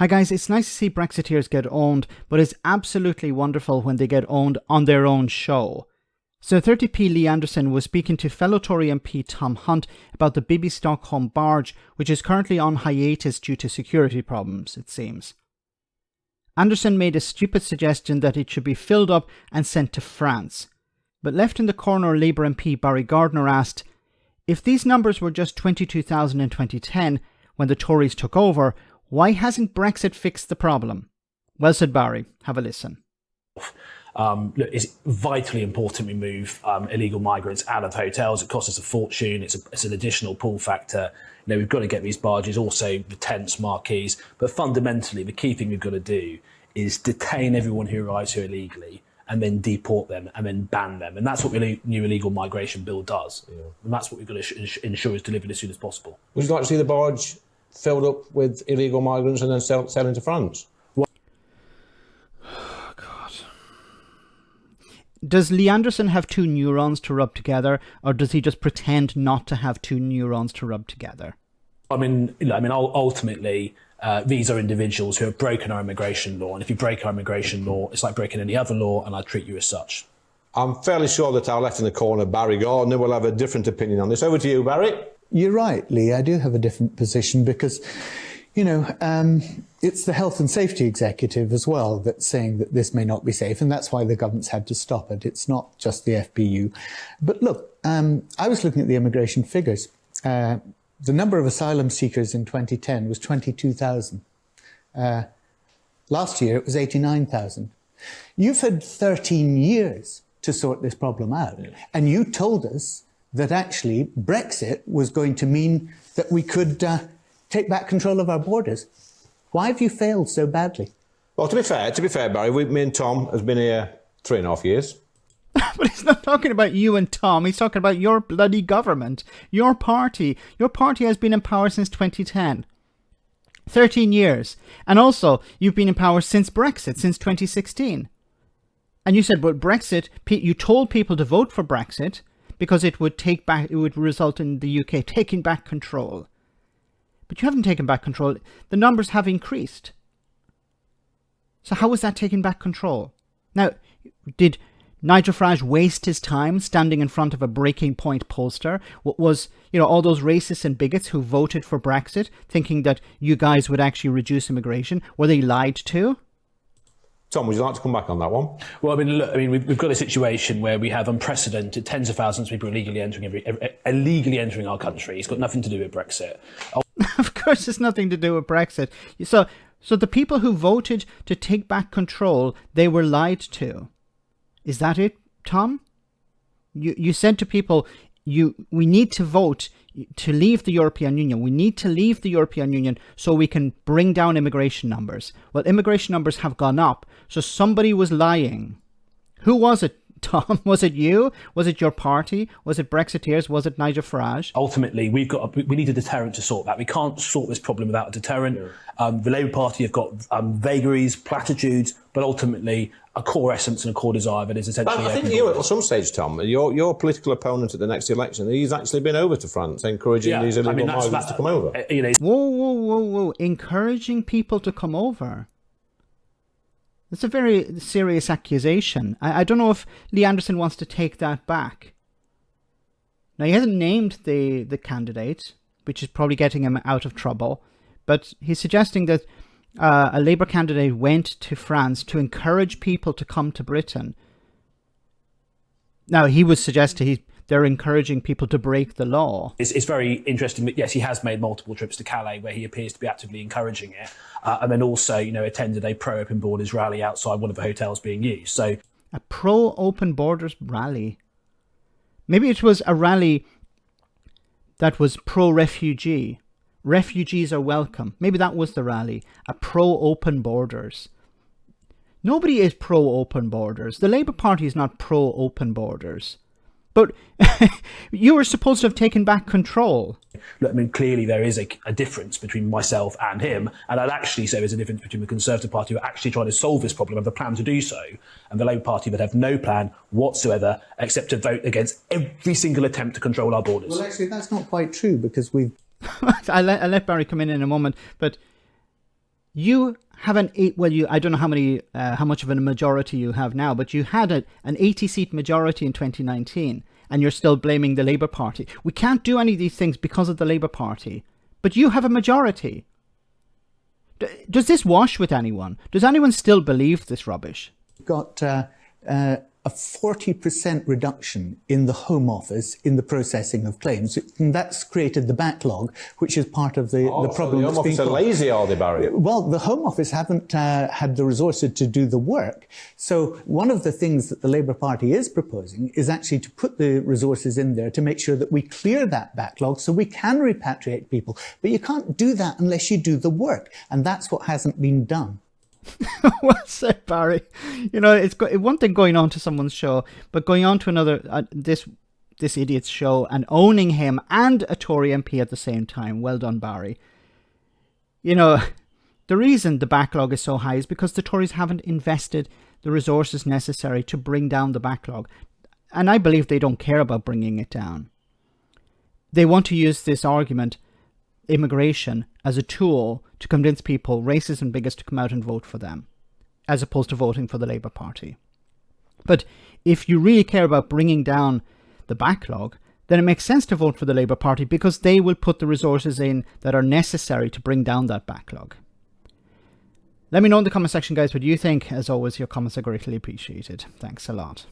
Hi guys, it's nice to see Brexiteers get owned, but it's absolutely wonderful when they get owned on their own show. So 30p Lee Anderson was speaking to fellow Tory MP Tom Hunt about the Bibby Stockholm barge, which is currently on hiatus due to security problems, it seems. Anderson made a stupid suggestion that it should be filled up and sent to France. But left in the corner Labour MP Barry Gardner asked, if these numbers were just 22,000 in 2010, when the Tories took over, why hasn't Brexit fixed the problem? Well said, Barry. Have a listen. Look, it's vitally important we move illegal migrants out of hotels. It costs us a fortune. It's an additional pull factor. You know, we've got to get these barges, also the tents, marquees. But fundamentally, the key thing we've got to do is detain everyone who arrives here illegally and then deport them and then ban them. And that's what the new illegal migration bill does. Yeah. And that's what we've got to ensure is delivered as soon as possible. Would you like to see the barge filled up with illegal migrants and then sell into France? Oh, God. Does Lee Anderson have two neurons to rub together, or does he just pretend not to have two neurons to rub together? I mean, ultimately, these are individuals who have broken our immigration law, and if you break our immigration law, it's like breaking any other law, and I treat you as such. I'm fairly sure that our left in the corner, Barry Gardner, will have a different opinion on this. Over to you, Barry. You're right, Lee. I do have a different position because, you know, it's the health and safety executive as well that's saying that this may not be safe, and that's why the government's had to stop it. It's not just the FBU. But look, I was looking at the immigration figures. The number of asylum seekers in 2010 was 22,000. Last year, it was 89,000. You've had 13 years to sort this problem out, and you told us that actually Brexit was going to mean that we could take back control of our borders. Why have you failed so badly? Well, to be fair, Barry, me and Tom has been here 3.5 years. But he's not talking about you and Tom. He's talking about your bloody government, your party. Your party has been in power since 2010. 13 years. And also, you've been in power since Brexit, since 2016. And you said, but Brexit, you told people to vote for Brexit, because it would result in the UK taking back control. But you haven't taken back control. The numbers have increased. So how was that taking back control? Now, did Nigel Farage waste his time standing in front of a breaking point poster? What was, all those racists and bigots who voted for Brexit, thinking that you guys would actually reduce immigration? Were they lied to? Tom, would you like to come back on that one? Well, we've got a situation where we have unprecedented tens of thousands of people illegally entering our country. It's got nothing to do with Brexit. Of course, it's nothing to do with Brexit. So the people who voted to take back control, they were lied to. Is that it, Tom? You said to people, we need to vote to leave the European Union. We need to leave the European Union so we can bring down immigration numbers. Well, immigration numbers have gone up, so somebody was lying. Who was it, Tom? Was it you? Was it your party? Was it Brexiteers? Was it Nigel Farage? Ultimately, we need a deterrent to sort that. We can't sort this problem without a deterrent. Yeah. The Labour Party have got vagaries, platitudes, but ultimately a core essence and a core desire that is essentially... I think you, at some stage, Tom, your political opponent at the next election, he's actually been over to France encouraging these illegal migrants to come over. Whoa. Encouraging people to come over? That's a very serious accusation. I don't know if Lee Anderson wants to take that back. Now, he hasn't named the candidate, which is probably getting him out of trouble, but he's suggesting that a Labour candidate went to France to encourage people to come to Britain. Now, he would suggest they're encouraging people to break the law. It's very interesting that, yes, he has made multiple trips to Calais where he appears to be actively encouraging it. And then also, attended a pro-open borders rally outside one of the hotels being used. So a pro-open borders rally? Maybe it was a rally that was pro-refugee. Refugees are welcome. Maybe that was the rally. A pro-open borders. Nobody is pro-open borders. The Labour Party is not pro-open borders. But you were supposed to have taken back control. Look, clearly there is a difference between myself and him, and I'd actually say there's a difference between the Conservative Party who are actually trying to solve this problem, have a plan to do so, and the Labour Party that have no plan whatsoever except to vote against every single attempt to control our borders. Well, actually, that's not quite true, because we've... I'll let Barry come in a moment, but You have I don't know how much of a majority you have now, but you had an 80-seat majority in 2019, and you're still blaming the Labour Party. We can't do any of these things because of the Labour Party, but you have a majority. Does this wash with anyone? Does anyone still believe this rubbish? Got a 40% reduction in the Home Office in the processing of claims. And that's created the backlog, which is part of the problem. The Home Office are lazy, are they, Barry? Well, the Home Office haven't had the resources to do the work. So one of the things that the Labour Party is proposing is actually to put the resources in there to make sure that we clear that backlog so we can repatriate people. But you can't do that unless you do the work. And that's what hasn't been done. Well said, Barry. You know, it's one thing going on to someone's show, but going on to another, this idiot's show, and owning him and a Tory MP at the same time. Well done, Barry. You know, the reason the backlog is so high is because the Tories haven't invested the resources necessary to bring down the backlog. And I believe they don't care about bringing it down. They want to use this argument, immigration, as a tool to convince people, racists and bigots, to come out and vote for them, as opposed to voting for the Labour Party. But if you really care about bringing down the backlog, then it makes sense to vote for the Labour Party, because they will put the resources in that are necessary to bring down that backlog. Let me know in the comment section, guys, what you think. As always, your comments are greatly appreciated. Thanks a lot.